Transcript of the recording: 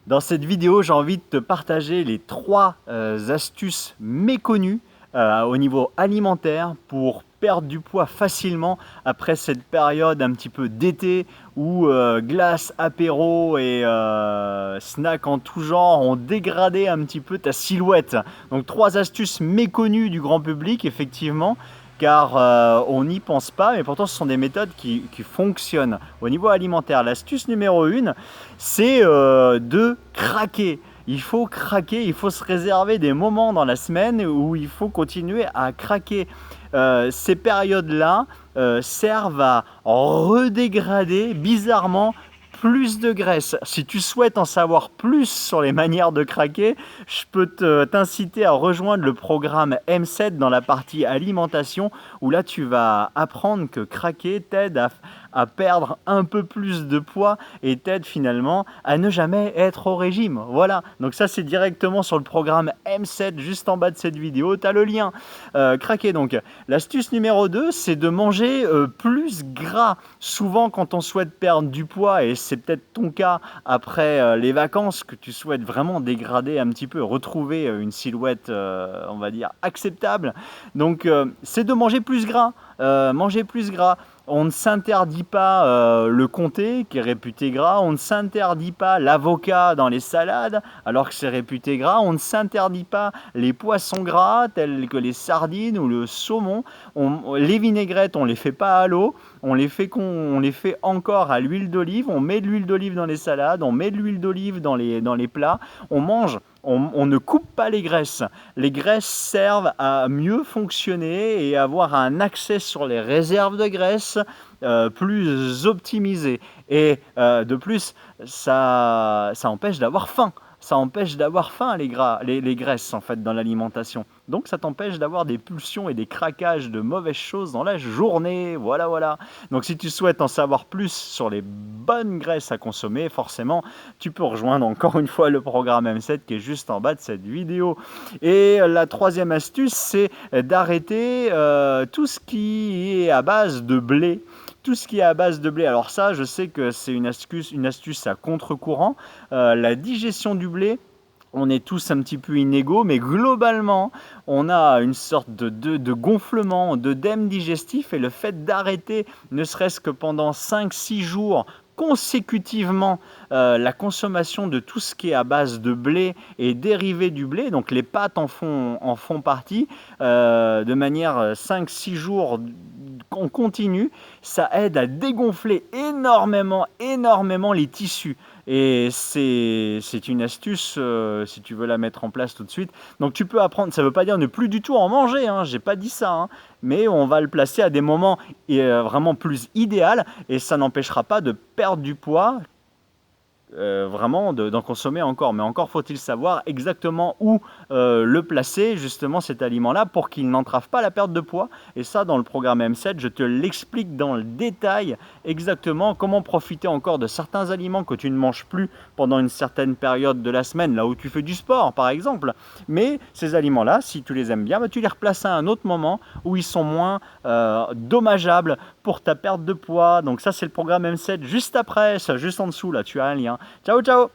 Dans cette vidéo, j'ai envie de te partager les 3 astuces méconnues au niveau alimentaire pour perdre du poids facilement après cette période un petit peu d'été où glace, apéro et snacks en tout genre ont dégradé un petit peu ta silhouette. Donc 3 astuces méconnues du grand public, effectivement, car on n'y pense pas, mais pourtant ce sont des méthodes qui fonctionnent. Au niveau alimentaire, l'astuce numéro 1, c'est de craquer. Il faut craquer, il faut se réserver des moments dans la semaine où il faut continuer à craquer. Ces périodes-là servent à redégrader bizarrement plus de graisse. Si tu souhaites en savoir plus sur les manières de craquer, je peux t'inciter à rejoindre le programme M7 dans la partie alimentation, où là tu vas apprendre que craquer t'aide à perdre un peu plus de poids et t'aide finalement à ne jamais être au régime. Voilà, donc ça c'est directement sur le programme M7, juste en bas de cette vidéo, tu as le lien. Craquer donc. L'astuce numéro 2, c'est de manger plus gras. Souvent quand on souhaite perdre du poids, et c'est peut-être ton cas après les vacances, que tu souhaites vraiment dégrader un petit peu, retrouver une silhouette, on va dire, acceptable. Donc c'est de manger plus gras. Manger plus gras. On ne s'interdit pas le comté, qui est réputé gras. On ne s'interdit pas l'avocat dans les salades, alors que c'est réputé gras. On ne s'interdit pas les poissons gras, tels que les sardines ou le saumon. Les vinaigrettes, on ne les fait pas à l'eau. On les fait encore à l'huile d'olive. On met de l'huile d'olive dans les salades. On met de l'huile d'olive dans les plats. On mange. On ne coupe pas les graisses. Les graisses servent à mieux fonctionner et avoir un accès sur les réserves de graisse plus optimisé. Et de plus, ça empêche d'avoir faim. Ça empêche d'avoir faim les graisses en fait dans l'alimentation. Donc ça t'empêche d'avoir des pulsions et des craquages de mauvaises choses dans la journée. Voilà, voilà. Donc si tu souhaites en savoir plus sur les bonnes graisses à consommer, forcément, tu peux rejoindre encore une fois le programme M7 qui est juste en bas de cette vidéo. Et la troisième astuce, c'est d'arrêter tout ce qui est à base de blé. Tout ce qui est à base de blé. Alors ça, je sais que c'est une astuce à contre-courant. La digestion du blé, on est tous un petit peu inégaux, mais globalement, on a une sorte de gonflement, d'œdème digestif, et le fait d'arrêter, ne serait-ce que pendant 5-6 jours, consécutivement la consommation de tout ce qui est à base de blé et dérivés du blé, donc les pâtes en font partie, de manière 5-6 jours on continue, ça aide à dégonfler énormément les tissus. Et c'est une astuce si tu veux la mettre en place tout de suite. Donc tu peux apprendre, ça ne veut pas dire ne plus du tout en manger, hein, j'ai pas dit ça, hein, mais on va le placer à des moments vraiment plus idéal, et ça n'empêchera pas de perdre du poids. Vraiment d'en consommer encore, mais encore faut-il savoir exactement où le placer, justement, cet aliment-là, pour qu'il n'entrave pas la perte de poids. Et ça, dans le programme M7, je te l'explique dans le détail exactement comment profiter encore de certains aliments que tu ne manges plus pendant une certaine période de la semaine, là où tu fais du sport par exemple. Mais ces aliments-là, si tu les aimes bien, bah, tu les replaces à un autre moment où ils sont moins dommageables pour ta perte de poids. Donc ça, c'est le programme M7 juste après, ça, juste en dessous là, tu as un lien. Ciao, ciao!